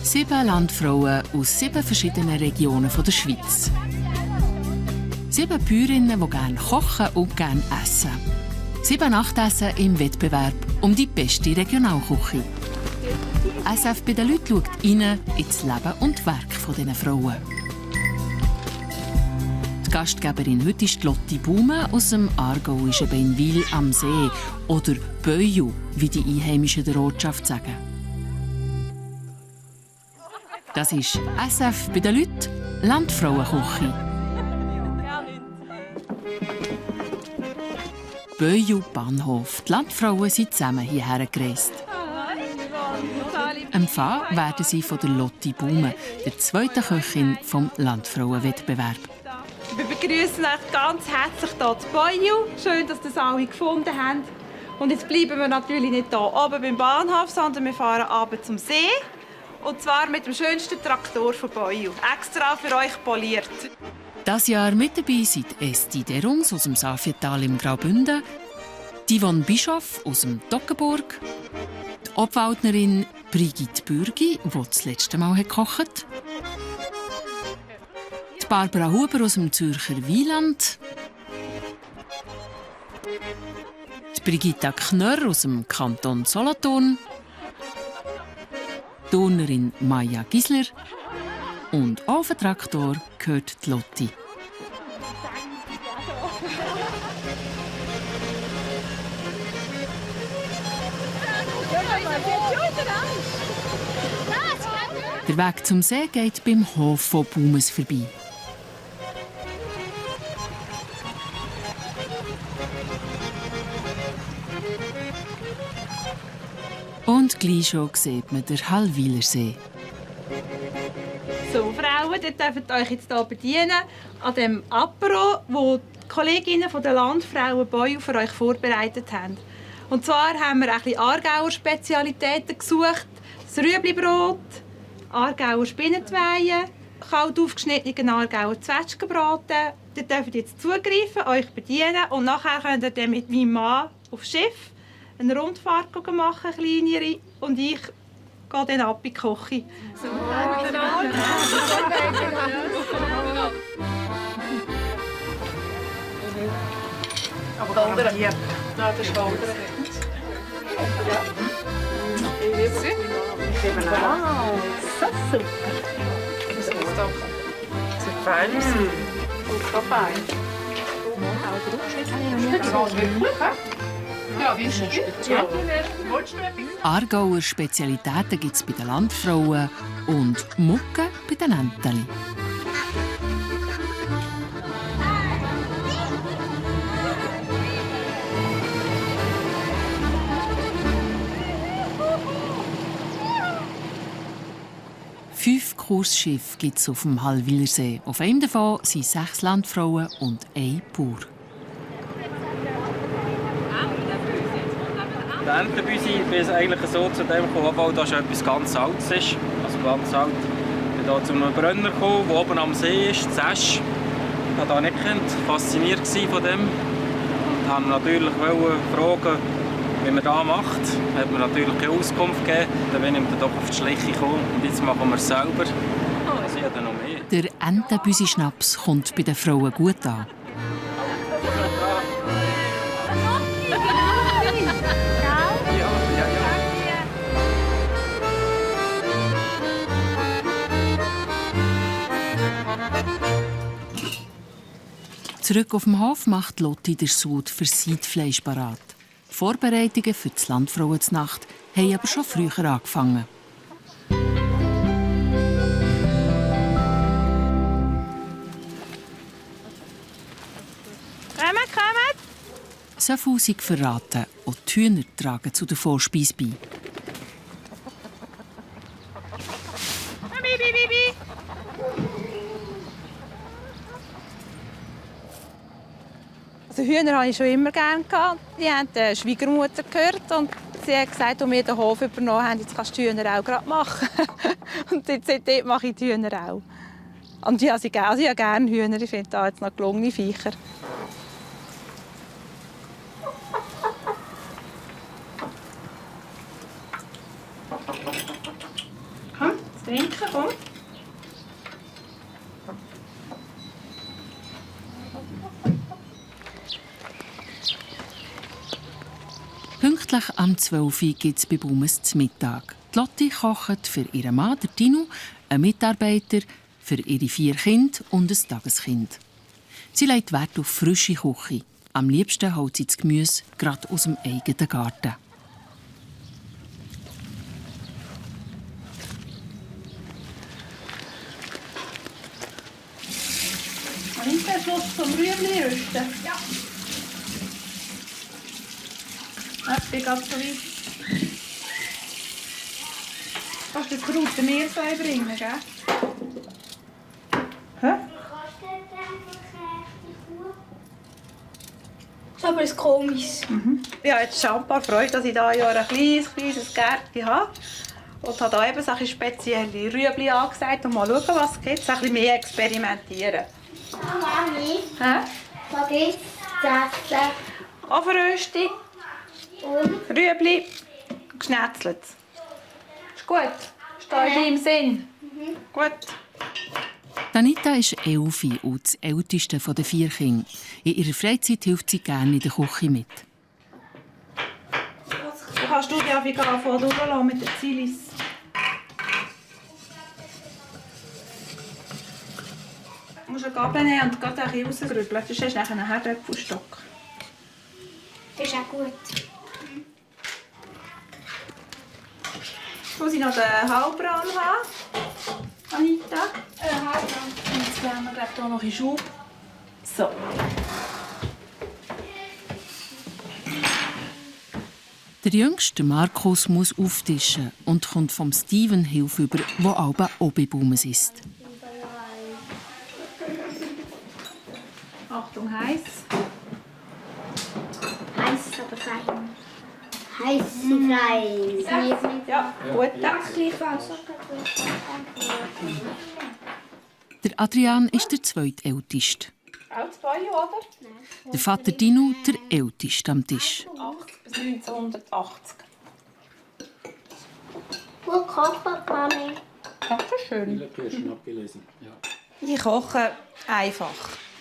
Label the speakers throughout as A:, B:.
A: 7 Landfrauen aus 7 verschiedenen Regionen der Schweiz. 7 Bäuerinnen, die gerne kochen und gerne essen. 7 Nachtessen im Wettbewerb um die beste Regionalküche. SF bei den Leuten schaut rein ins Leben und Werk dieser Frauen. Die Gastgeberin heute ist Lotti Baume aus dem aargauischen Beinwil am See oder Böju, wie die Einheimischen der Ortschaft sagen. Das ist SF bei den Leuten, Landfrauenküche. Böju Bahnhof. Die Landfrauen sind zusammen hierher gereist. Empfangen werden sie von der Lotti Baume, der zweiten Köchin vom Landfrauenwettbewerb.
B: Wir begrüßen euch ganz herzlich hier zu Böju. Schön, dass ihr es alle gefunden habt. Und jetzt bleiben wir natürlich nicht hier oben beim Bahnhof, sondern wir fahren runter zum See. Und zwar mit dem schönsten Traktor von Böju. Extra für euch poliert.
A: Das Jahr mit dabei sind Esti Derungs aus dem Safietal im Graubünden, Yvonne Bischoff aus dem Toggenburg, die Obwaldnerin Brigitte Bürgi, die das letzte Mal gekocht hat, die Barbara Huber aus dem Zürcher Wieland, die Brigitta Knörr aus dem Kanton Solothurn, die Turnerin Maja Gisler und auf den Traktor gehört die Lotti. Der Weg zum See geht beim Hof von Baumes vorbei. Und gleich schon sieht man den Hallwiler See.
B: So, Frauen, ihr dürft euch jetzt hier bedienen an dem Apero, das die Kolleginnen von der Landfrauen Böju für euch vorbereitet haben. Und zwar haben wir ein bisschen Aargauer Spezialitäten gesucht. Das Rüeblibrot, Aargauer Spinnenweihe, kalt aufgeschnittenen Aargauer Zwetschgenbraten. Ihr dürft jetzt zugreifen, euch bedienen und nachher könnt ihr dann mit meinem Mann aufs Schiff eine Rundfahrt machen, eine kleinere, und ich gehe dann ab in die Küche. So.
C: Aber hier. Ja, das ist Schulter. Wow, so super. Das ist doch so fein. So fein. Ja, wie ist es?
A: Aargauer Spezialitäten gibt es bei den Landfrauen und Mucke bei den Enteli. Fünf Kursschiffe gibt es auf dem Hallwiler See. Auf einem davon sind 6 Landfrauen und ein Bauer.
D: Der Entenbüsi ist eigentlich so zu dem gekommen, obwohl das schon etwas ganz Altes ist. Also ganz alt. Ich bin hier zu einem Brenner gekommen, der oben am See ist, Zesch. Ich habe das nicht gekannt, fasziniert von dem. Und wollte natürlich fragen, wie man das macht. Er hat mir natürlich keine Auskunft gegeben. Dann bin ich dann doch auf die Schliche gekommen und jetzt machen wir es selber. Also ich habe noch mehr.
A: Der Entenbüsi-Schnaps kommt bei den Frauen gut an. Zurück auf dem Hof macht Lotti der Sud für Seidfleisch parat. Die Vorbereitungen für die Landfrauenznacht haben aber schon früher angefangen.
B: Kommt!
A: So viel sei verraten, und die Hühner tragen zu der Vorspeise bei.
B: Also Hühner hatte ich schon immer gerne. Die haben die Schwiegermutter gehört und sie hat gesagt, als wir den Hof übernommen haben, jetzt kannst du die Hühner auch gerade machen. Und seitdem mache ich die Hühner auch. Und ich habe gerne Hühner, ich finde da jetzt noch gelungene Viecher. trinken, komm.
A: Pünktlich am 12 Uhr gibt es bei Bummes zum Mittag. Die Lotti kocht für ihren Mann, der Tino, einen Mitarbeiter, für ihre 4 Kinder und ein Tageskind. Sie legt Wert auf frische Küche. Am liebsten holt sie das Gemüse gerade aus dem eigenen Garten.
B: Nimmst du den Schluss vom Rüebli rüsten? Ja. Ich bin gerade so weit. Kannst du das Kraut Meersalz bringen, gell? Hä?
E: Das ist aber ein komisches.
B: Ich habe jetzt schon ein paar Freude, dass ich hier ja ein kleines Gärtchen habe. Und habe hier eben solche spezielle Rüebli angesagt und mal schauen, was es gibt. Ein bisschen mehr experimentieren.
E: Mami,
B: Hä?
E: vergiss das Essen.
B: Ofenrösti,
E: Und
B: Rüebli, geschnetzelt. Ist gut? Steht in deinem Sinn? Gut.
A: Anita ist 11 und das älteste der 4 Kinder. In ihrer Freizeit hilft sie gerne in der Küche mit.
B: Du kannst dich anfangen durchlassen mit den Zilis. Du musst eine Gabel nehmen und gerade ein bisschen rausrübeln. Sonst hast du nachher einen Herdöpfelstock.
E: das ist auch gut.
B: Muss ich noch den Halbrahm haben? Anita? Und jetzt geben wir hier noch in Schub. So.
A: Der jüngste Markus muss auftischen und kommt vom Steven Hilfe über, der Alba auch bei Bummes ist.
B: Achtung, heiß.
E: Heiß aber fein. Heiß fein.
B: Ja, gut.
E: Gleich Wasser.
A: Der Adrian ist der zweitälteste.
B: Auch 2, oder?
A: Der Vater Dino der älteste am Tisch.
B: 80 bis 1980.
E: Gut kochen, Mami.
B: Das ist schön.
D: Du hast schon abgelesen. Ja.
B: Ich koche einfach.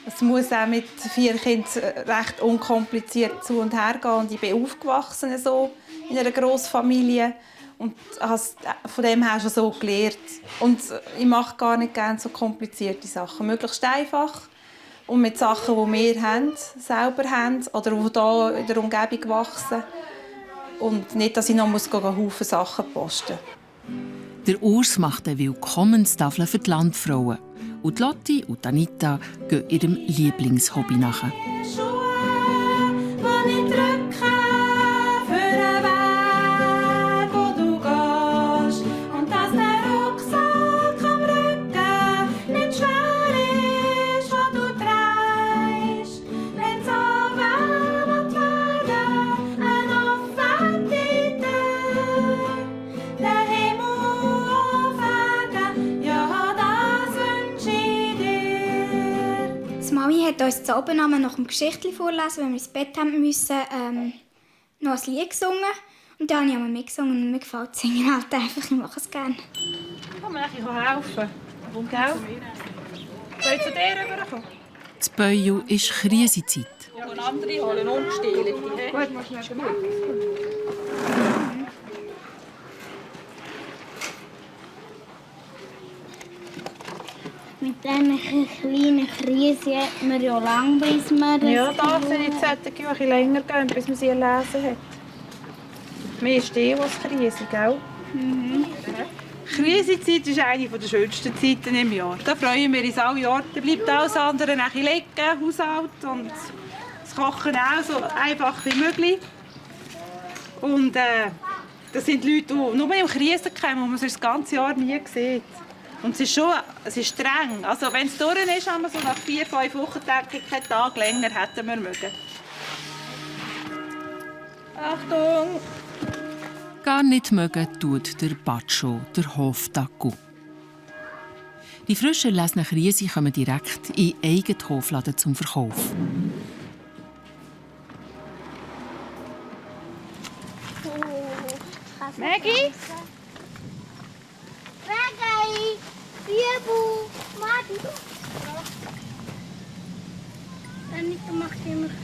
B: Es muss auch mit 4 Kindern recht unkompliziert zu und her gehen. Und ich bin aufgewachsen so in einer Grossfamilie und habe von dem her schon so gelernt. Und ich mache gar nicht gerne so komplizierte Sachen. Möglichst einfach und mit Sachen, die wir haben, selber haben oder die hier in der Umgebung wachsen. Und nicht, dass ich noch Haufen Sachen posten muss.
A: Der Urs macht eine Willkommenstafel für die Landfrauen. Und die Lotti und Anita gehen ihrem Lieblingshobby nach.
E: Mami hat uns zu Abend nach dem Geschichtli vorlesen, wenn wir ins Bett haben müssen, noch ein Lied gesungen. Und dann habe ich einmal mitgesungen und mir gefällt das Singen halt einfach. Ich mache es gerne.
B: Kann man helfen? Warum, gell? Soll ich zu dir rüberkommen?
A: Das Beuju ist Krisenzeit.
B: Und andere holen ungestehlte. Gut, machst du gut.
E: Mit diesen kleinen Krisen hat man ja lange, bis man das...
B: Ja, da sind die Zettel ein länger gehen, bis man sie gelesen hat. Mehr ist die, was Krise, gell? Krisenzeit ist eine der schönsten Zeiten im Jahr. Da freuen wir uns alle Jahre. Da bleibt alles andere ein bisschen liegen, Haushalt und das Kochen auch so einfach wie möglich. Und das sind Leute, die nur in Krisen kommen, die man sonst das ganze Jahr nie sieht. Und es ist streng. Also wenn es durch ist, haben wir so nach 4-5 Wochen denke ich, keinen Tag länger hätten wir mögen. Achtung!
A: Gar nicht mögen tut der Batscho, der Hofdackel. Die frisch erlesenen Krise kommen direkt in eigenen Hofladen zum Verkauf.
B: Maggie?
E: Maggie!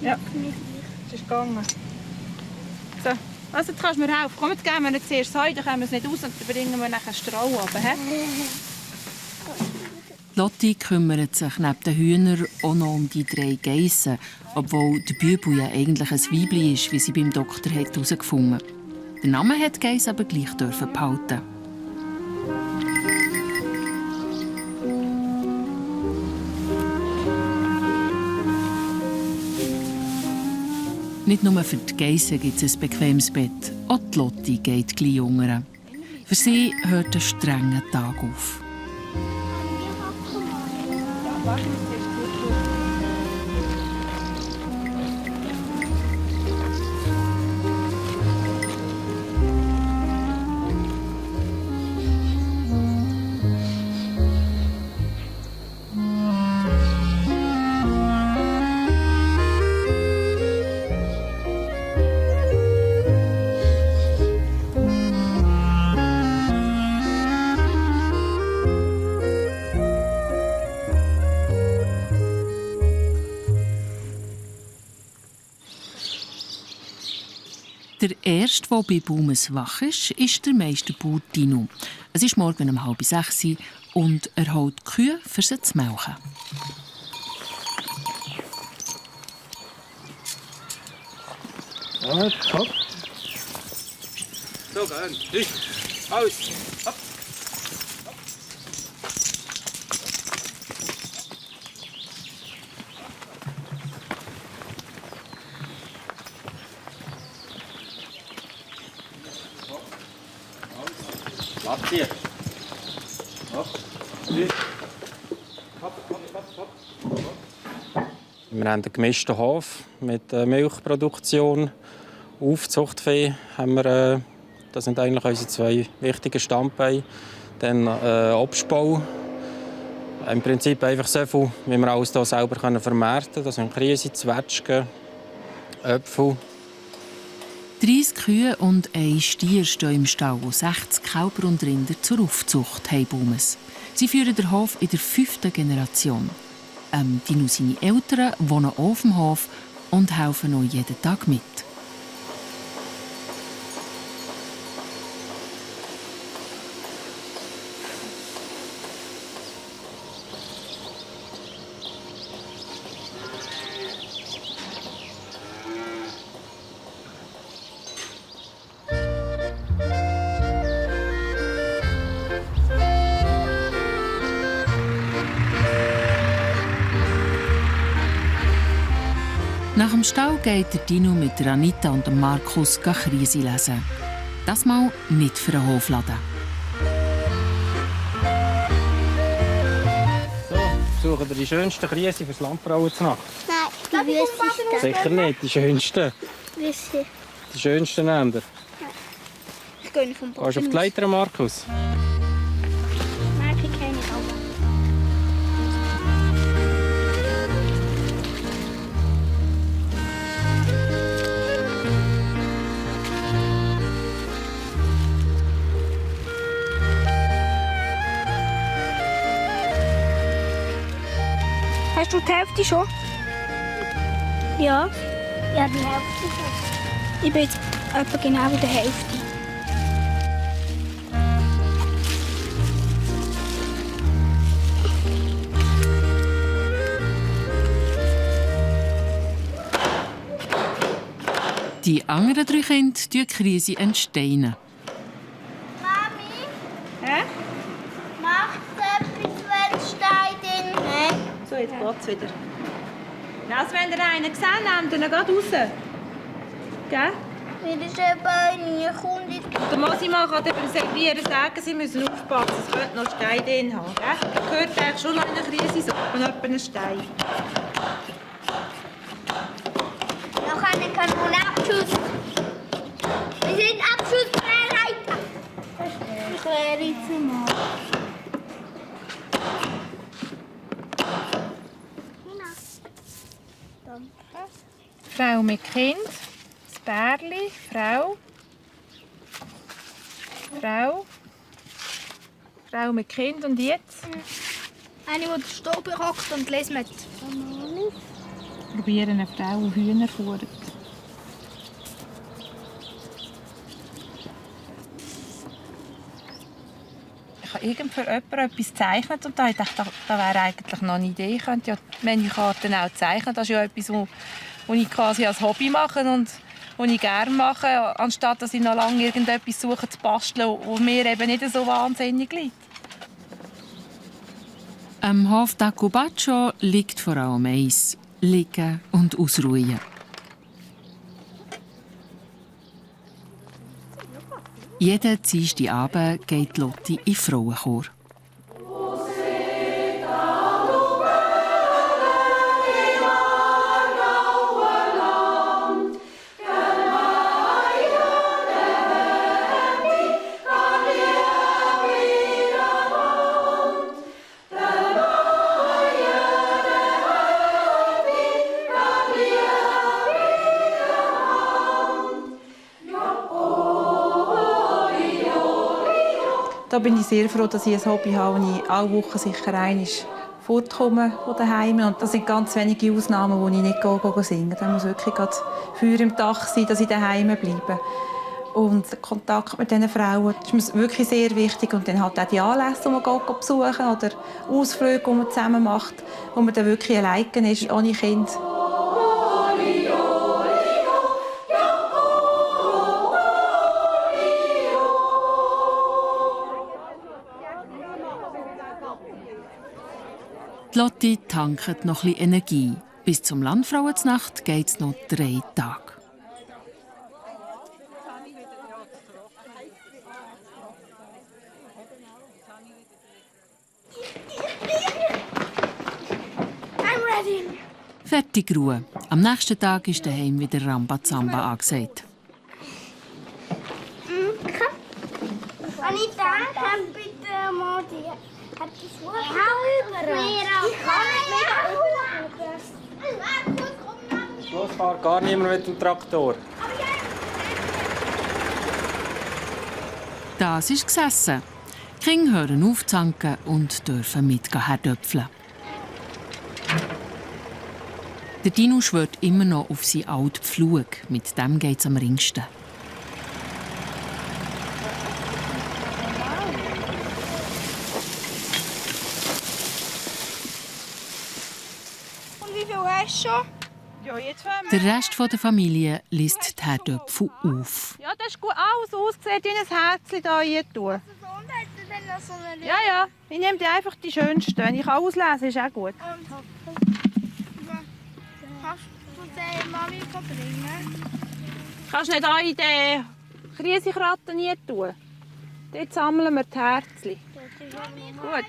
B: Ja, es ist gegangen. So, also jetzt kannst du mir helfen. Komm, jetzt geben wir nicht zuerst Heu, dann kommen wir es nicht raus und dann bringen wir nachher Stroh runter.
A: Lotti kümmert sich neben den Hühnern auch noch um die 3 Geissen, obwohl der Bübel ja eigentlich ein Weibli ist, wie sie beim Doktor herausgefunden hat. Den Namen hat die Geiss aber gleich behalten. Nicht nur für die Geissen gibt es ein bequemes Bett. Auch die Lotti geht gleich unter. Für sie hört ein strenger Tag auf. Der Erste, der bei Baumes wach ist der Meisterbauer Dino. Es ist morgen um 5:30 Uhr und er holt die Kühe, für sie zu melken.
D: Ja, hopp. So, gehen. 3, aus. Hopp. Abziehen. Hopp. 3. Hopp, hopp, hopp, hopp. Wir haben einen gemischten Hof mit Milchproduktion. Aufzuchtvieh haben wir, das sind eigentlich unsere 2 wichtigen Standbeine. Dann Obstbau. Im Prinzip einfach so viel, wie wir alles hier selber vermarkten können. Das sind Krise, Zwetschgen, Äpfel.
A: 30 Kühe und ein Stier stehen im Stall, wo 60 Kälber und Rinder zur Aufzucht haben Baumes. Sie führen den Hof in der 5. Generation. Dino seine Eltern wohnen auch auf dem Hof und helfen auch jeden Tag mit. Nach dem Stall geht der Dino mit der Anita und dem Markus Krise lesen. Das mal nicht für einen Hofladen.
D: So, suchen wir die schönsten Krise fürs Landbrauen zur Nacht?
E: Nein, die wüsste
D: Sicher nicht, die schönsten.
E: Wüsste.
D: Die schönsten Änder.
E: Ich gehe nicht vom Boden.
D: Gehst du auf die Leiter, Markus?
E: Nein, ich kenne nicht alle. Hast du die Hälfte schon? Ja. Ja, die Hälfte schon. Ich bin jetzt etwa genau in der Hälfte.
A: Die anderen 3 Kinder tun die Krise entsteinen.
E: Mami,
B: Hä?
E: macht etwas, wenn es steht in...
B: So, jetzt geht's wieder. Also, wenn ihr einen gesehen habt, dann geht raus. Gell?
E: Mir ist eben nie Kunde.
B: Der Mosima kann beim Servieren sagen, sie müssen aufpassen, es könnte noch Stein drin haben. Gell? Das gehört eigentlich schon noch in eine Krise, so von etwa einen Stein.
E: Noch eine Kanonenabschuss. Wir sind abschussbereit. Ich wäre jetzt mal. Danke.
B: Frau mit Kind, das Bärli, Frau mit Kind und jetzt?
E: Eine, die den Stoben hockt und lesen mit.
B: Probieren eine Frau, die Hühner fuhrt. Ich habe für jemanden etwas gezeichnet und da dachte ich, das wäre eigentlich noch eine Idee. Ich könnte ja die Menükarten auch zeichnen. Das ist ja etwas, was ich quasi als Hobby mache und was ich gerne mache, anstatt dass ich noch lange irgendetwas suche zu basteln, das mir eben nicht so wahnsinnig liegt.
A: Am Hof d'Accubaccio liegt vor allem eins: liegen und ausruhen. Jeden Dienstagabend geht Lotti in den Frauenchor.
B: Da bin ich sehr froh, dass ich ein Hobby habe, wo ich alle Wochen sicher einmal fortkomme von daheim. Und das sind ganz wenige Ausnahmen, wo ich nicht singen gehe. Da muss wirklich Feuer im Dach sein, dass ich daheim bleibe. Und der Kontakt mit diesen Frauen ist mir wirklich sehr wichtig. Und dann halt auch die Anlässe, die man besuchen oder Ausflüge, die man zusammen macht, wo man dann wirklich alleine ist, ohne Kind.
A: Lotti tankt noch etwas Energie. Bis zum Landfrauenznacht geht es noch 3 Tage.
E: I'm ready.
A: Fertig Ruhe. Am nächsten Tag ist daheim wieder Rambazamba angesagt.
E: Anita, kann bitte mal die... Hat die Schuhe über? Ich kann nicht mehr.
D: Los, fahrt gar niemand mit dem Traktor.
A: Das ist gesessen. Die Kinder hören auf zu zanken und dürfen herdöpfeln. Der Dino schwört immer noch auf seinen alten Pflug. Mit dem geht es am ringsten.
E: Und wie viel hast du schon?
B: Ja, jetzt fangen wir.
A: Der Rest der Familie liest die Herdöpfel auf.
B: Ja, das ist gut. Alles aussieht wie ein Herzchen hier rein tun. Ja. Ich nehme dir einfach die schönsten. Wenn ich auslesen ist auch gut.
E: Kannst du die Mami verbringen?
B: Kannst du nicht auch in den Krisenkratten nie tun? Dort sammeln wir die Herzchen. Gut.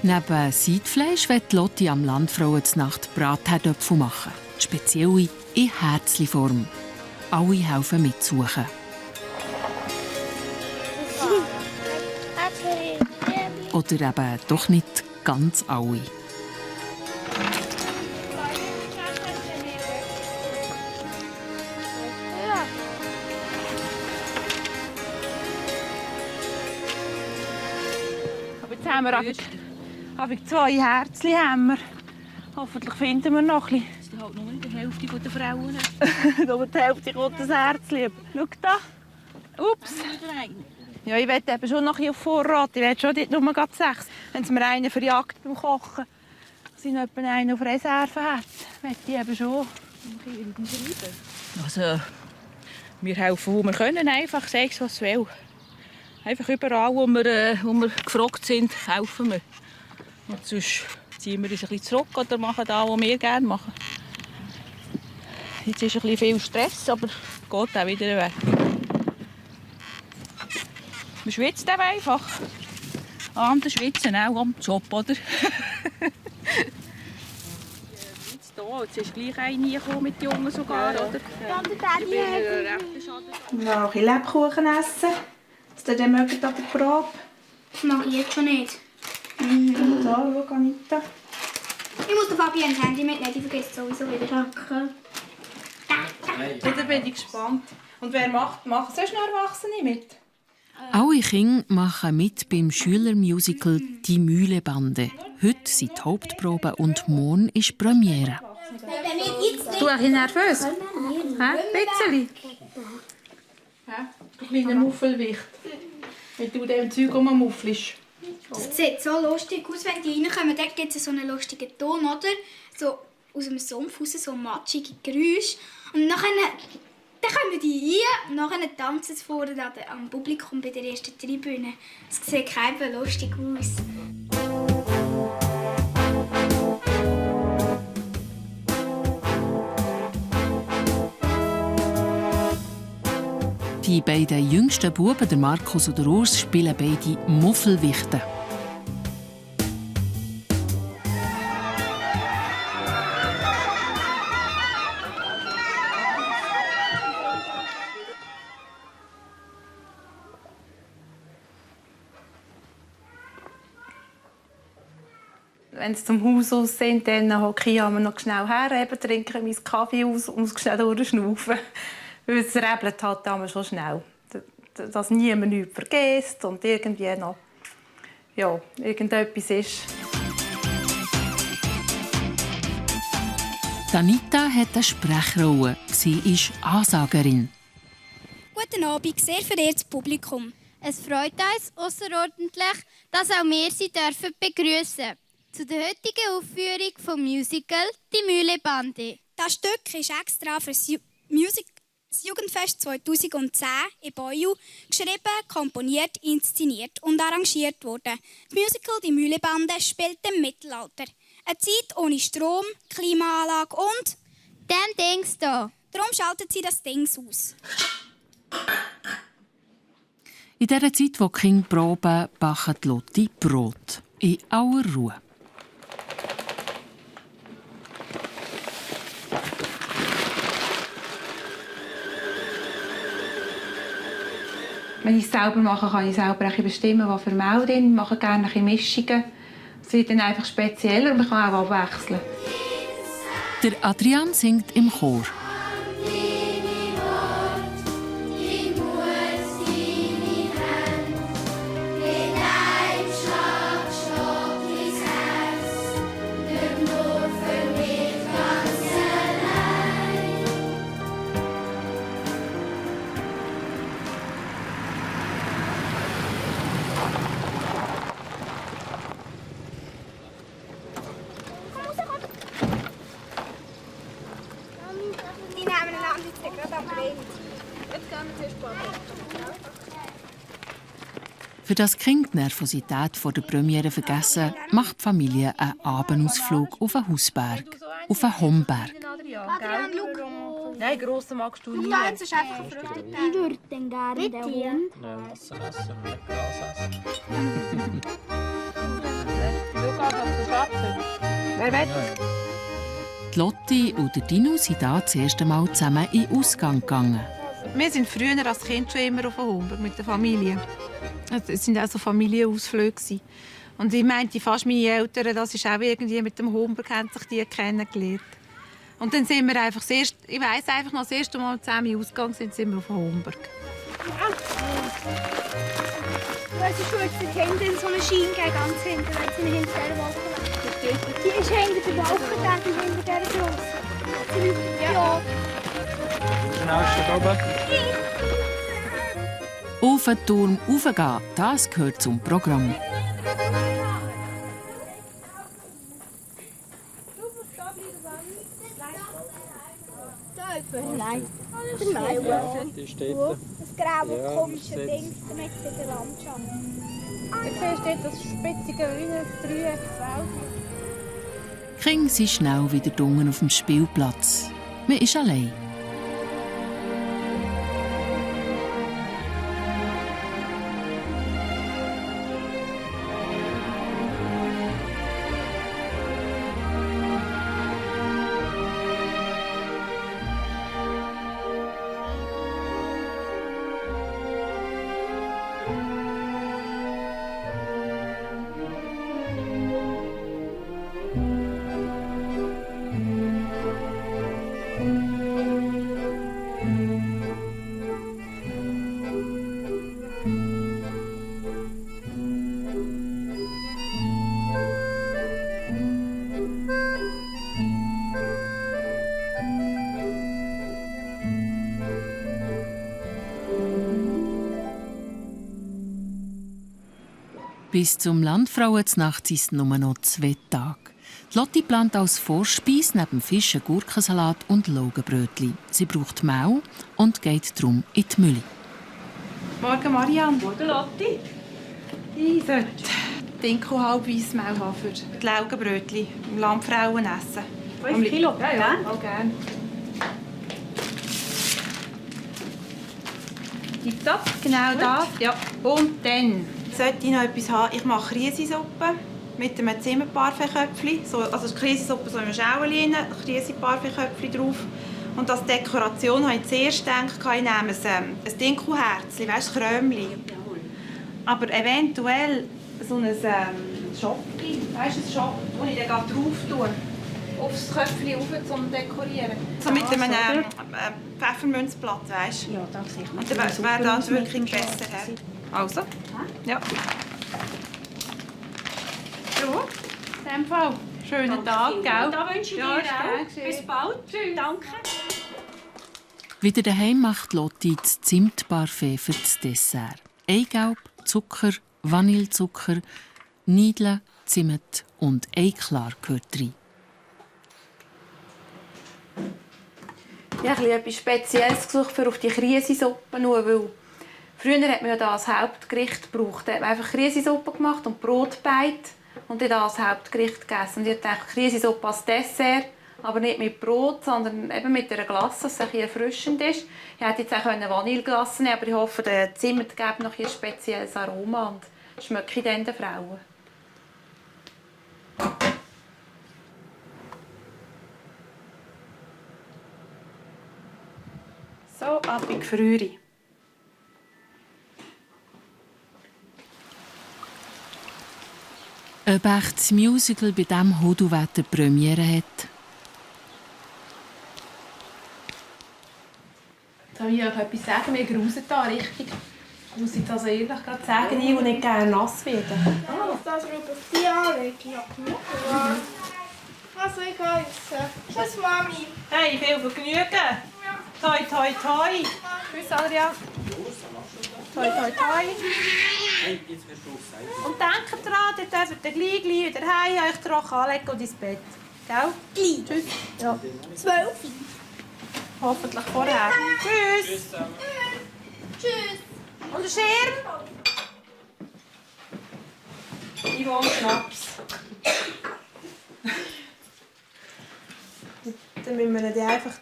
A: Neben Seidfleisch wird Lotti am Landfrauenznacht Bratherdöpfel machen. Spezielle in Herzli-Form. Alle helfen mitsuchen. Oder eben doch nicht ganz alle.
B: Aber jetzt haben wir aber 2 Herzchen. Haben wir. Hoffentlich finden wir noch ein bisschen.
C: Das ist halt nur die Hälfte der Frauen.
B: Aber die Hälfte kommt das Herzchen. Schau da. Ups. Ja, ich will eben schon noch ein bisschen auf Vorrat. Ich will schon nicht nur 6. Wenn es mir einen verjagt beim Kochen, dass ich noch einen auf Reserve hat, will ich eben schon.
C: Also, wir helfen, wo wir können. Einfach, sag es, was will. Einfach überall, wo wir gefragt sind, helfen wir. Und sonst ziehen wir uns ein bisschen zurück oder machen das, was wir gerne machen. Jetzt ist ein bisschen viel Stress, aber es geht auch wieder weg. Man schwitzt eben einfach. Andere schwitzen auch am Job, oder? Jetzt ist gleich eine gekommen mit den Jungen sogar, oder?
B: Wir wollen noch ein bisschen Lebkuchen essen. Dass ihr den mögt an der Probe.
E: Das mache ich jetzt schon nicht.
B: Da, schau, Anita.
E: Ich muss den Fabian das Handy mitnehmen, ich vergesse sowieso wieder. Danke.
B: Ja, da bin ich gespannt. Und wer macht sonst noch Erwachsene mit?
A: Alle Kinder machen mit beim Schülermusical «Die Mühlebande». Heute sind die Hauptproben und morgen ist die Premiere.
B: Du bist ein nervös? Ein bisschen? Ein kleiner Muffelwicht. Wenn du dem Zeug rummuffelst.
E: Das sieht so lustig aus, wenn die reinkommen. Dort gibt es so einen lustigen Ton, oder? So aus dem Sumpf raus, so matschige Geräusche. Und dann kommen die rein und dann tanzen sie vorne am Publikum bei der ersten Tribüne. Das sieht keinem lustig aus.
A: Die beiden jüngsten Buben, der Markus und der Urs, spielen beide Muffelwichte.
B: Wenn sie zum Haus aus sind, dann hocke ich noch schnell her, trinke meinen Kaffee aus und muss schnell durchschnaufen. Weil es rebelt halt schon schnell. Dass niemand nichts vergisst und irgendwie noch irgendetwas ist.
A: Anita hat eine Sprechrolle. Sie ist Ansagerin.
E: Guten Abend, sehr verehrtes Publikum.
F: Es freut uns außerordentlich, dass auch wir Sie dürfen begrüßen zu der heutigen Aufführung vom Musical «Die Mühlebande».
E: Das Stück ist extra für das Jugendfest 2010 in Boyu geschrieben, komponiert, inszeniert und arrangiert worden. Das Musical «Die Mühlebande» spielt im Mittelalter. Eine Zeit ohne Strom, Klimaanlage und...
F: Dem Dings da.
E: Darum schaltet sie das Ding aus.
A: In der Zeit, wo die Kinder proben, backen die Lotti Brot. In aller Ruhe.
B: Wenn ich es selber mache, kann ich selber bestimmen, was für Mehl drin. Ich mache gerne Mischungen. Es wird dann einfach spezieller und man kann auch abwechseln.
A: Der Adrian singt im Chor. Für das die Kinder die Nervosität vor der Premiere vergessen, macht die Familie einen Abendausflug auf einen Hausberg, auf einen Homberg.
E: Adrian, schau.
B: Nein, grossen magst du nie.
E: Das ist einfach eine Freude. Ich würde dann gerne den Hund.
D: Nein, essen, nicht Gras essen.
C: Du gehst noch zu Schatzen.
B: Wer will?
A: Die Lotti und der Dino sind da das erste Mal zusammen in den Ausgang gegangen.
B: Wir sind früher als Kind schon immer auf den Homberg mit der Familie. Es waren auch so Familienausflüge. Und ich meinte fast meine Eltern, das ist auch irgendwie mit dem Homberg, haben sich die kennengelernt. Und dann sind wir einfach ich weiss einfach noch, das erste Mal zusammen ausgegangen sind wir auf den Homberg.
E: Es ist gut, dass hinten in so eine Schiene gehen, ganz hinten, wenn sie hinter dieser Wolke weg. Die ist hinter der Wolke, die hinter dieser grossen. Ja.
D: Schnellste da oben.
A: Auf den Turm raufgehen, das gehört zum Programm.
E: Nein.
D: Die steht da.
E: Das graue, komische Ding mit der Landschaft.
B: Jetzt steht das spitzige Dreieck.
A: Die Kinder sind schnell wieder drunten auf dem Spielplatz. Man ist allein. Bis zum Landfrauenznacht sind es nur noch 2 Tage. Die Lotti plant als Vorspeise neben Fisch, Gurkensalat und Laugenbrötchen. Sie braucht Mehl und geht darum in die Mühle.
B: Morgen Marianne. Morgen Lotti. Ich sollte Dinkel halbweis Mehl haben für die Laugenbrötchen im Landfrauenessen. 5 Kilo? Ja, auch gerne. Tipptopp, genau das. Ja. Und dann sollte ich noch etwas haben. Ich mache Riesisuppe mit einem Zimmerparfait-Köpfchen. Also Riesisuppe so im Schauenlein, Riesi-Parfait-Köpfchen drauf. Und als Dekoration habe ich zuerst gedacht, ich nehme ein Dinkelherzchen, weißt du, Krömchen. Aber eventuell so ein Schoppi, weißt du, ein Schopf, das ich dann drauf tue. Aufs Köpfchen rauf, zum Dekorieren. So mit einem Pfeffermünzblatt, weißt du?
G: Ja, das sehe ich.
B: Und dann wäre das wirklich besser. Also, ja. So, in dem Fall. Schönen Tag, gell?
G: Da wünsche ich dir auch. Bis bald. Tschüss. Danke.
A: Wieder daheim macht Lotti das Zimtparfait für das Dessert. Eigelb, Zucker, Vanillezucker, Niedeln, Zimt und Eiklar gehört rein.
H: Ich habe etwas Spezielles gesucht für auf die Krisensuppe, weil früher hat man ja das als Hauptgericht gebraucht. Da hat man einfach Krisensuppe gemacht und Brotbeet und dann das als Hauptgericht gegessen. Und ich dachte, Krisensuppe als Dessert, aber nicht mit Brot, sondern eben mit einer Glasse, dass es ein erfrischend ist. Ich hätte jetzt auch Vanilleglasse nehmen, aber ich hoffe, der Zimt gibt noch ein spezielles Aroma und schmecke dann den Frauen.
B: So, ab in die Frühre.
A: Ob echt das Musical bei diesem Hodu-Wetter Premiere hat?
B: Soll ich euch etwas sagen? Wir grusen da richtig. Ich muss jetzt also ehrlich sagen, ich will nicht gerne nass werden.
E: Das ruft auf die Anregung. Ja. Also ich gehe jetzt. Tschüss, Mami.
B: Hey, viel Vergnügen. Toi, toi, toi. Tschüss, Adrian. Toi, toi, toi. Und denkt dran, ihr dürft gleich wieder heim, euch trocken anlegen und ins Bett. Gell?
E: Gleich.
B: Tschüss. Ja.
E: 12.
B: Hoffentlich vorher. Tschüss.
E: Tschüss.
B: Und der Schirm? Ich will Schnaps. Dann müssen wir ihn einfach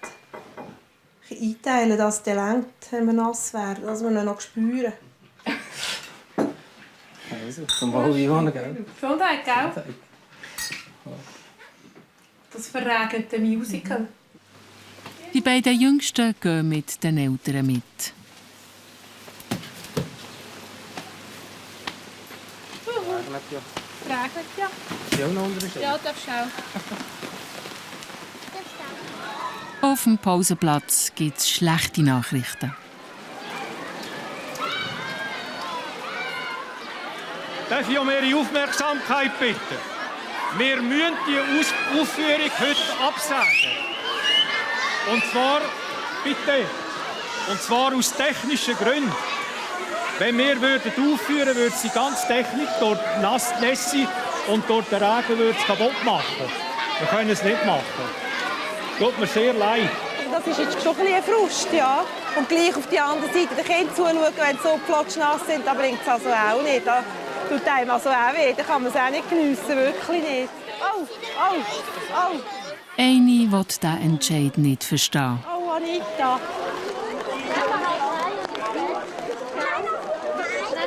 B: einteilen, dass der lenkt, wenn wir nass werden, dass wir ihn noch spüren.
D: Also, zum Wohl Ivone, gell?
B: Gesundheit, gell? Das verregende Musical.
A: Die beiden Jüngsten gehen mit den Eltern mit.
B: Regnet ja.
D: Ja, noch unter
B: Ja, darfst du auch.
A: Auf dem Pausenplatz gibt es schlechte Nachrichten.
I: Darf ich um Ihre Aufmerksamkeit bitten? Wir müssen die Aufführung heute absagen. Und zwar, bitte, und zwar aus technischen Gründen. Wenn wir aufführen würden, würde sie ganz Technik dort Nässe und dort der Regen würde es kaputt machen. Wir können es nicht machen. Tut mir sehr leid.
B: Das ist jetzt schon ein Frust, ja. Und gleich auf die andere Seite den Kindern zuschauen, wenn sie so plotschnass sind, da bringt es also auch nicht. Da tut einem also auch weh, da kann man es auch nicht geniessen, wirklich nicht. Oh, oh, oh.
A: Eine will diesen Entscheid nicht verstehen.
B: Oh, Anita.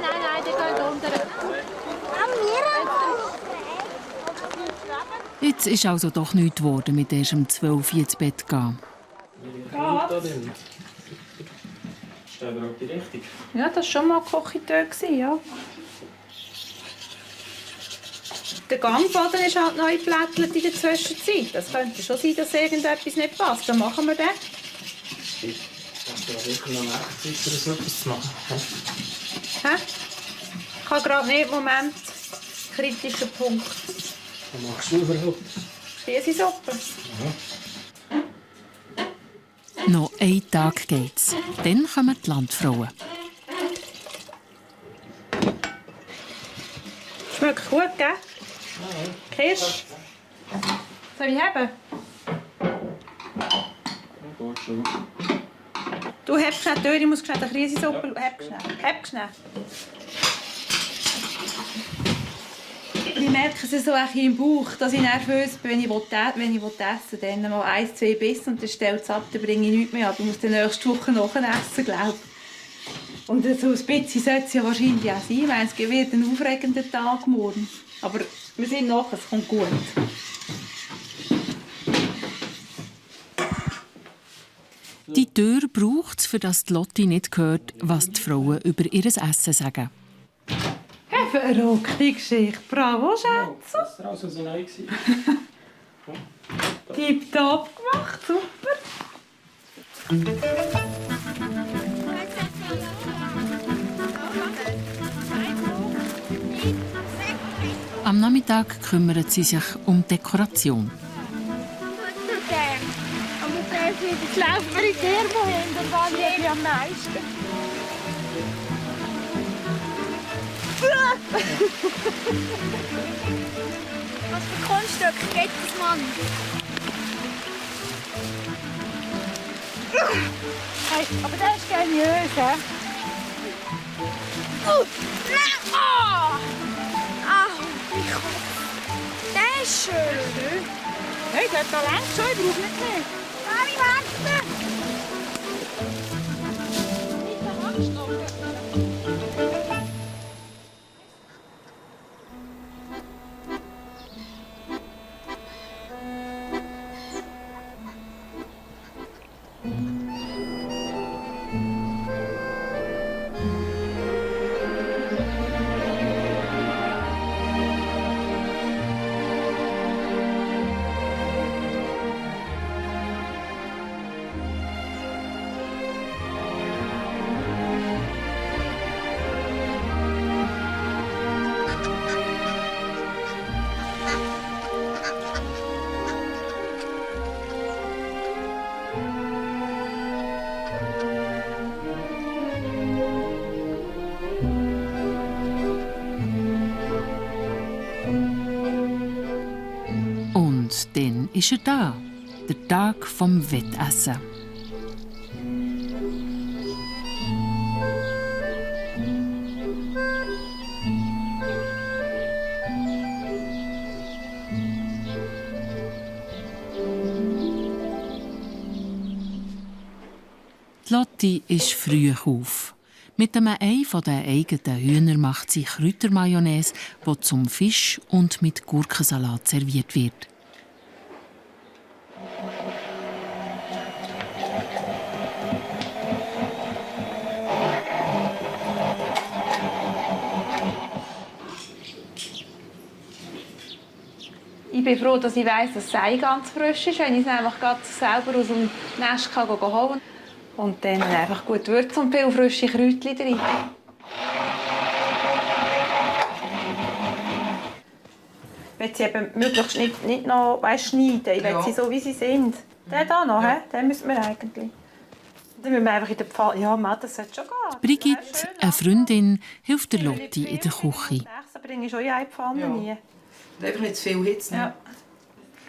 F: Nein, die geht unter.
A: Jetzt ist also doch nichts geworden, mit erst um 12 Uhr ins Bett gehen.
D: Steht er auf die Richtung?
B: Ja, das war schon mal Kochitör, ja. Der Gangboden ist halt neu geplättelt in der Zwischenzeit. Das könnte schon sein, dass irgendetwas nicht passt. Dann machen wir das.
D: Ich habe wirklich noch Zeit, so etwas zu machen.
B: Hä? Ich habe gerade nicht im Moment kritischen Punkt.
D: Was machst du überhaupt?
B: Riesisuppe.
A: Noch einen Tag geht's. Dann kommen die Landfrauen.
B: Schmeckt gut, gell? Kirsch. Soll ich haben?
D: Gut, schon.
B: Du hebst schnell die Tür, ich muss schnell eine Krisensuppe. Heb schnell. Ich merke es so im Bauch, dass ich nervös bin, wenn ich essen will. Dann mal 1, 2 Bissen und dann stellt es ab, dann bringe ich nichts mehr ab. Ich muss dann nächste Woche nachessen, glaube ich. Und so ein bisschen sollte es ja wahrscheinlich auch sein, weil es wird ein aufregender Tag morgen. Aber wir sind nachher, es kommt gut.
A: Die Tür braucht es, für dass die Lotti nicht hört, was die Frauen über ihr Essen sagen.
B: Verrückte Geschichte. Bravo, Schätze.
D: Das war also so neu.
B: Tipptopp gemacht, super.
A: Am Nachmittag kümmert sie sich um die Dekoration.
G: Jetzt laufen wir in der wohin, dann waren wir am meisten.
E: Was für Kunststück geht das, Mann?
G: Hey, aber der ist geniös, hä?
E: Nein! Oh! Ich hoffe. Der ist schön.
G: Hey, der hat Talent schon, ich brauche nicht mehr.
E: Mami, warte!
A: Und dann ist er da, der Tag vom Wettessen. Die Lotti ist früh auf. Mit einem Ei von den eigenen Hühner macht sie Kräutermayonnaise, die zum Fisch und mit Gurkensalat serviert wird.
H: Ich bin froh, dass ich weiss, dass das Ei ganz frisch ist, wenn ich es einfach gerade selber aus dem Nest holen kann. Und dann einfach gut würzen und viele frische Kräutchen drin. Ich will sie eben möglichst nicht noch schneiden. Ich will sie so, wie sie sind. Den hier noch, den müssen wir eigentlich. Dann müssen wir einfach in der Pfanne... Ja, Mann, das sollte schon gehen.
A: Brigitte, eine Freundin, hilft der Lotti in der Küche.
H: Das bringe ich schon in eine Pfanne rein.
J: Einfach nicht zu viel Hitze.
H: Ja.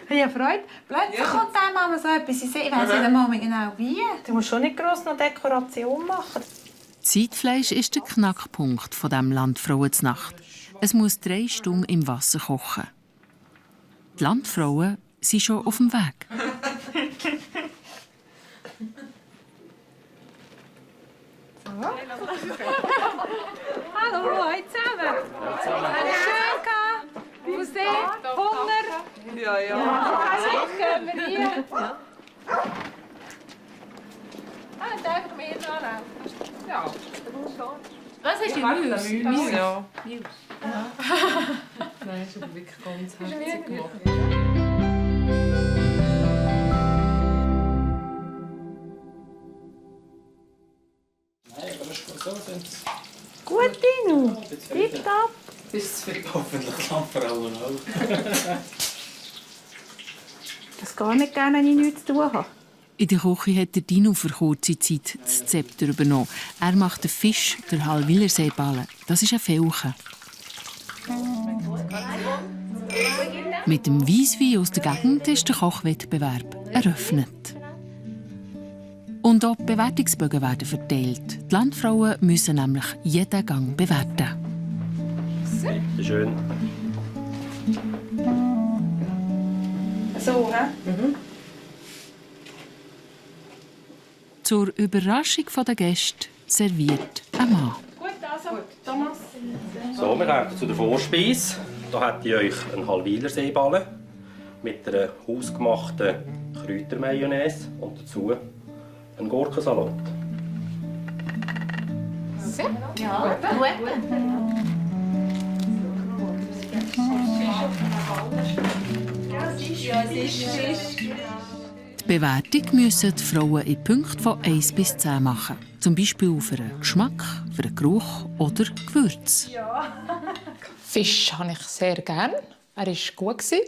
H: Ich habe Freude. Plötzlich kommt der Mama so etwas. Ich weiss nicht einmal genau wie. Du musst schon nicht gross noch Dekoration machen.
A: Zeitfleisch ist der Knackpunkt von diesem Landfrauenznacht. Es muss 3 Stunden im Wasser kochen. Die Landfrauen sind schon auf dem Weg.
B: Hallo, hallo zusammen. Alles schön gehabt? Wo seht ihr? Hunger?
J: Ja.
B: Gehen wir hier. Und einfach mehr anlaufen. Ja.
C: Was ist die Müs?
J: Ja. Nein, ist aber wirklich ganz herzig gemacht.
H: Gut, Dino. Tipptopp.
J: Ist zu viel.
D: Hoffentlich Landfrauen auch.
H: Das gar nicht gerne, wenn ich nichts zu tun habe.
A: In der Küche hat der Dino für kurze Zeit das Zepter übernommen. Er macht den Fisch, der Hallwillerseeballen. Das ist ein Felchen. Mit dem Weisswein aus der Gegend ist der Kochwettbewerb eröffnet. Und auch die Bewertungsbögen werden verteilt. Die Landfrauen müssen nämlich jeden Gang bewerten.
D: Bitte schön.
B: So, hä?
A: Zur Überraschung der Gäste serviert ein Mann.
B: Gut, also, Thomas.
D: So, wir kommen zu der Vorspeise. Da hätte ich euch einen Halwiler Seeballen mit einer hausgemachten Kräutermayonnaise und dazu einen Gurkensalat.
H: Ja, gut.
A: Die Bewertung müssen die Frauen in Punkten von 1 bis 10 machen. Zum Beispiel für den Geschmack, für den Geruch oder Gewürz.
K: Fisch habe ich sehr gerne. Er war gut. Ein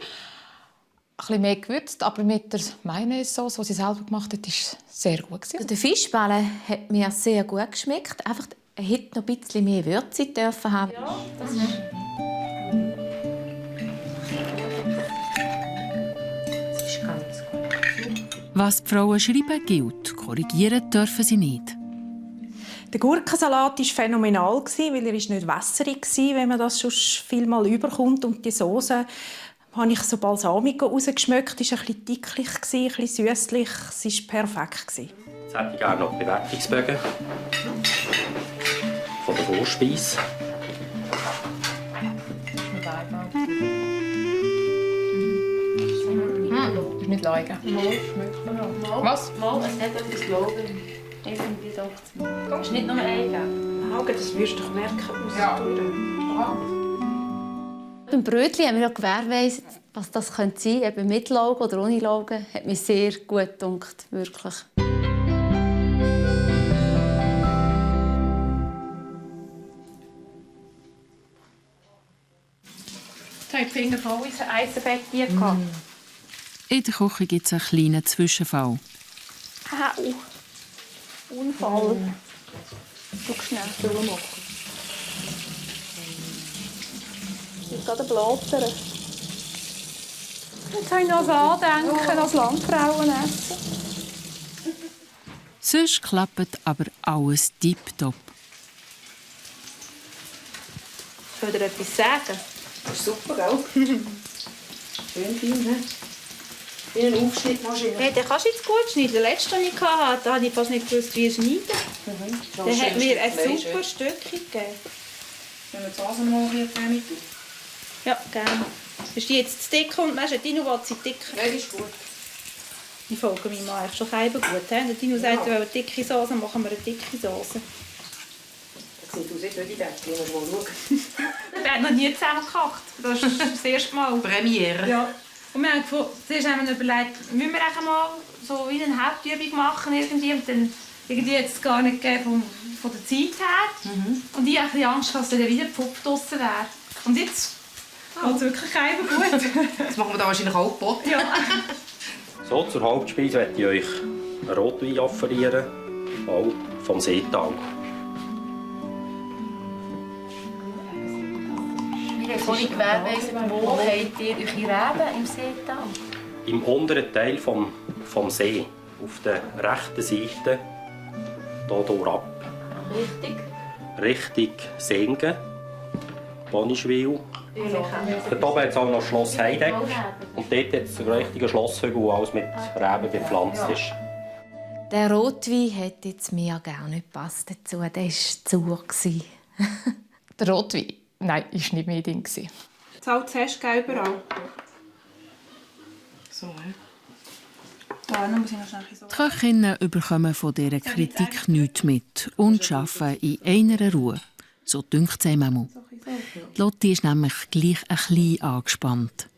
K: bisschen mehr gewürzt, aber mit der Mayonnaise-Sauce, die sie selber gemacht hat, war es sehr gut.
H: Der Fischballen hat mir sehr gut geschmeckt. Einfach, er hätte noch ein bisschen mehr Würze dürfen haben.
B: Ja, das ist...
A: Was die Frauen schreiben, gilt. Korrigieren dürfen sie nicht.
L: Der Gurkensalat war phänomenal, weil er nicht wässerig war, wenn man das schon vielmal überkommt. Und die Soße habe ich so balsamig rausgeschmeckt. Es war ein bisschen dicklich, ein bisschen süßlich. Es war perfekt.
D: Jetzt hätte ich gerne noch die Bewertungsbögen von der Vorspeise.
K: Nicht leiden. Was?
H: Mal, es hat etwas Loben. Irgendwie doch. Das ist nicht nur ein.
L: Augen, das wirst du doch merken.
K: Ja.
H: Beim Brötchen haben wir ja gewährleistet, was das sein könnte. Eben mit Logo oder ohne Logo. Hat mir sehr gut gedunkt, wirklich.
B: Jetzt habe ich die Finger voll in ein Eisenbett hier gehabt.
A: In der Küche gibt es einen kleinen Zwischenfall.
B: Au! Unfall. Schau schnell durchmachen. Ich muss gerade blättern. Jetzt habe ich noch ein Andenken als Landfrauen essen.
A: Sonst klappt aber alles tipptopp.
B: Ich will dir etwas sagen.
J: Das ist super, gell? Schön fein, ne? Wie eine Aufschnittmaschine.
B: Hey, den kannst du jetzt gut schneiden. Den letzten, den ich hatte, da habe ich fast nicht gewusst, wie schneiden. Der hat mir ein super Stückchen gegeben.
J: Wenn wir das also mal hier mit tun.
B: Ja, gerne. Ist die jetzt zu dick und meinst du, Dino will sie dick?
J: Nein, das ist gut.
B: Ich folge meinem Mann eigentlich schon gut. Der Dino sagt, wir wollen eine dicke Soße, machen wir eine dicke Soße.
J: Das sieht aus, als würde ich denken, ich muss mal schauen.
B: Wir haben noch nie zusammen gekocht. Das ist das erste Mal.
J: Premiere.
B: Ja. Und wir haben zuerst haben wir überlegt, müssen wir eigentlich mal so wie eine Hauptübung machen irgendwie. Und dann irgendwie hat es gar nicht gegeben von der Zeit her. Und ich hatte ein bisschen Angst, dass dann wieder Pfupp draussen wäre. Und jetzt geht es wirklich einfach gut.
J: Jetzt machen wir da wahrscheinlich auch Pot.
B: Ja.
D: So, zur Hauptspeise möchte ich euch einen Rotwein offerieren, auch vom Seetal.
H: Wir haben vorhin gewährleistet, wo habt ihr eure Reben im Seetal?
D: Im unteren Teil vom See, auf der rechten Seite, hier ab.
H: Richtig.
D: Richtung Sengen, Bonischwil. Dort oben hat es auch noch Schloss Heideck. Und dort hat es einen richtigen Schlosshügel, wo alles mit Reben bepflanzt ist.
H: Der Rotwein hat jetzt mir gar nicht gepasst dazu. Der war zu sauer.
K: Der Rotwein? Nein, war nicht mein Ding.
B: Salz hast du überall.
J: So, ne?
B: Da muss ich noch schnell so.
A: Die Köchinnen bekommen von dieser Kritik nichts mit und arbeiten in einer Ruhe. So dünkt es einem auch. Lotti ist nämlich gleich ein bisschen angespannt.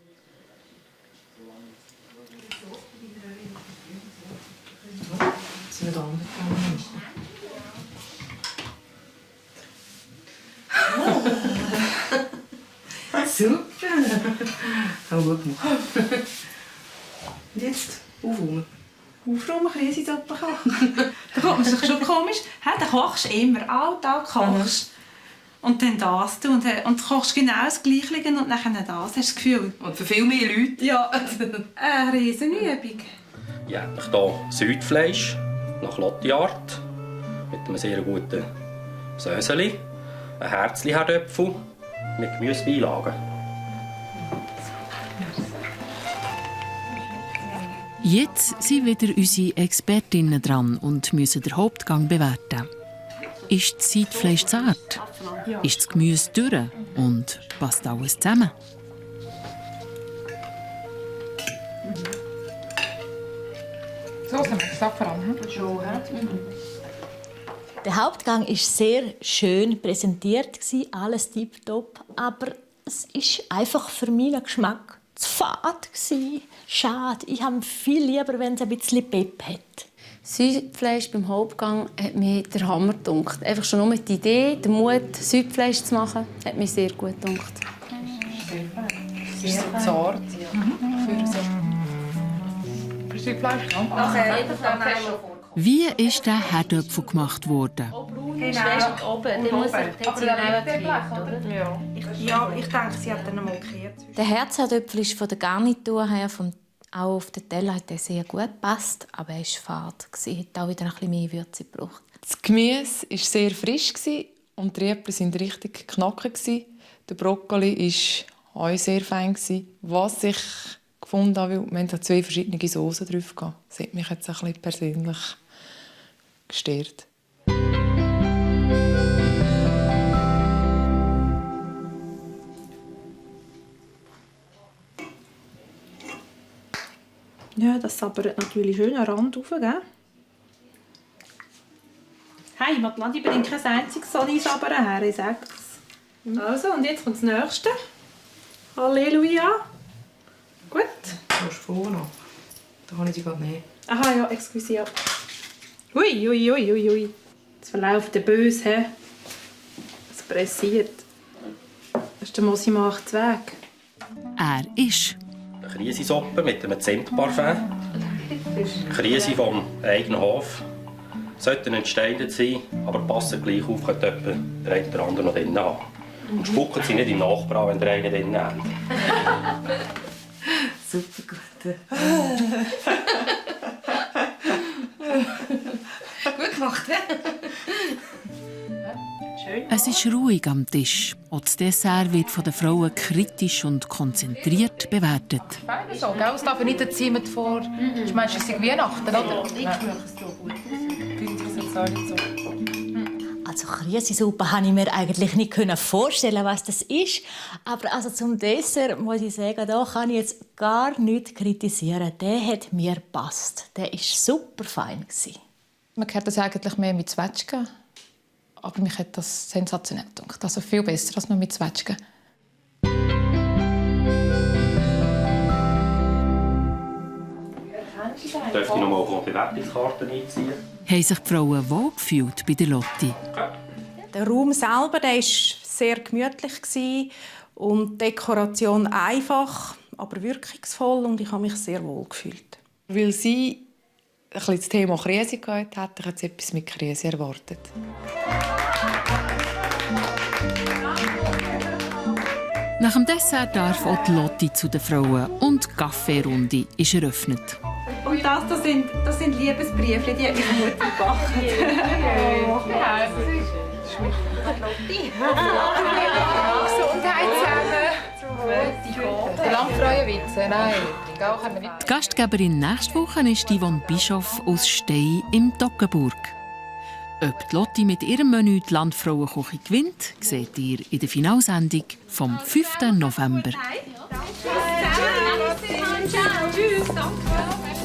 J: Sind wir da Super! Auch gut gemacht. Und jetzt aufräumen.
B: Aufräumen, Käsesuppe kochen. Da kommt man sich schon komisch. Da kochst du immer, alltag kochst. Und dann das tun. Und du kochst genau das Gleiche und dann das, hast du das Gefühl.
J: Und für viel mehr Leute?
B: Ja, eine Riesenübung.
D: Ja, ich hier Südfleisch nach Lottiart mit einem sehr guten Söseli, ein Herzli-Herdöpfel mit Gemüsebeilagen.
A: Jetzt sind wieder unsere Expertinnen dran und müssen den Hauptgang bewerten. Ist das Seitfleisch zart? Ist das Gemüse dürr? Und passt alles zusammen?
K: Soße mit Safran.
M: Der Hauptgang war sehr schön präsentiert, alles tipptopp, aber es ist einfach für meinen Geschmack zu fad. Schade, ich habe viel lieber, wenn es ein bisschen Pep hat.
N: Südfleisch beim Hauptgang hat mir der Hammer gedunkt. Einfach schon nur mit der Idee, der Mut, Südfleisch zu machen, hat mir sehr gut gedunkt.
K: Sehr so zart. Für Südfleisch?
A: Wie ist der Herdöpfel gemacht worden?
B: Genau, oben. Der muss ja, ich denke, sie hat dann mal gekehrt.
N: Der Herzherdöpfel ist von der Garnitur her, auch auf den Teller, hat er sehr gut gepasst, aber er war fad. Er hat auch wieder ein bisschen mehr Würze gebraucht.
O: Das Gemüse war sehr frisch und die Riepen waren richtig knackig. Der Brokkoli war auch sehr fein. Was ich gefunden habe, wir haben 2 verschiedene Soßen drauf gehabt. Das hat mich jetzt ein bisschen persönlich gestört.
B: Ja, das sabbert natürlich schön einen Rand rauf, gell? Hey, Matlandi bringt kein einziges Sonnensabbern her, ich sag's. Also, und jetzt kommt das Nächste. Halleluja. Gut.
J: Du hast vorher noch. Da habe ich dich gerade nicht.
B: Aha, ja, excuse. Ui, ui, ui, ui, ui. Jetzt verläuft der Böse, hä? Es pressiert. Das ist der Mosi macht weg.
A: Er ist
D: Eine Krisensuppe mit einem Zimtparfum. Krise vom eigenen Hof. Sollten entscheidend sein, aber passen gleich auf, könnte jemand der eine oder andere noch drin haben. Und spucken sie nicht im Nachbarn, wenn der eine drin hat.
J: Super gut.
G: Gut gemacht,
A: Es ist ruhig am Tisch. Auch das Dessert wird von den Frauen kritisch und konzentriert bewertet.
K: Fein so, gell? Es darf nicht Zimt vor. Du meinst, es ist Weihnachten, oder?
G: Ich mache es so gut.
K: Fühlt sich jetzt auch nicht so.
M: Also Krisensuppe konnte ich mir eigentlich nicht vorstellen, was das ist. Aber also zum Dessert muss ich sagen, da kann ich jetzt gar nichts kritisieren. Der hat mir gepasst. Der war super fein.
K: Man kennt das eigentlich mehr mit Zwetschgen. Aber mich hat das sensationell gedacht. Also viel besser als nur mit Zwetschgen.
D: Dürfte ich noch mal Bewertungskarten einziehen?
A: Haben sich die Frauen wohl gefühlt bei der Lotti?
L: Der Raum selber war sehr gemütlich und die Dekoration einfach, aber wirkungsvoll und ich habe mich sehr wohl gefühlt.
O: Weil sie ein bisschen das Thema Krise gehabt hat, ich jetzt etwas mit Krise erwartet.
A: Nach dem Dessert darf auch die Lotti zu den Frauen und die Kaffeerunde ist eröffnet.
B: Und das sind Liebesbriefe, die hat meine Mutter gebacken.
K: Gesundheit zusammen. Die Langfreuenwitze, nein.
A: Die Gastgeberin nächste Woche ist Yvonne Bischof aus Stey im Toggenburg. Ob die Lotti mit ihrem Menü die Landfrauenküche gewinnt, seht ihr in der Finalsendung vom 5. November.
B: Tschüss, danke.